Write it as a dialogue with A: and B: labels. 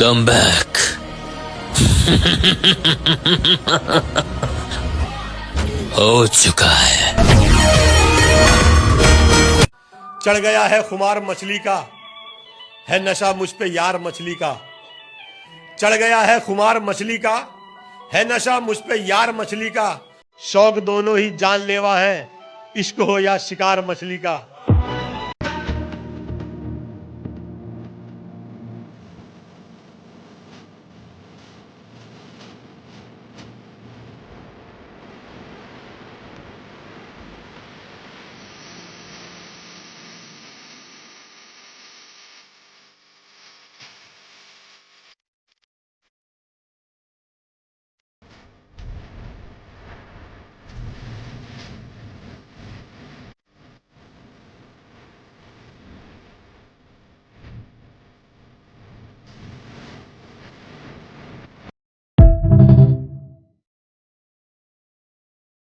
A: Come back. हो चुका है।
B: चढ़ गया है खुमार मछली का, है नशा मुझ पे यार मछली का। चढ़ गया है खुमार मछली का, है नशा मुझ पे यार मछली का। शौक दोनों ही जानलेवा है, इश्क हो या शिकार मछली का।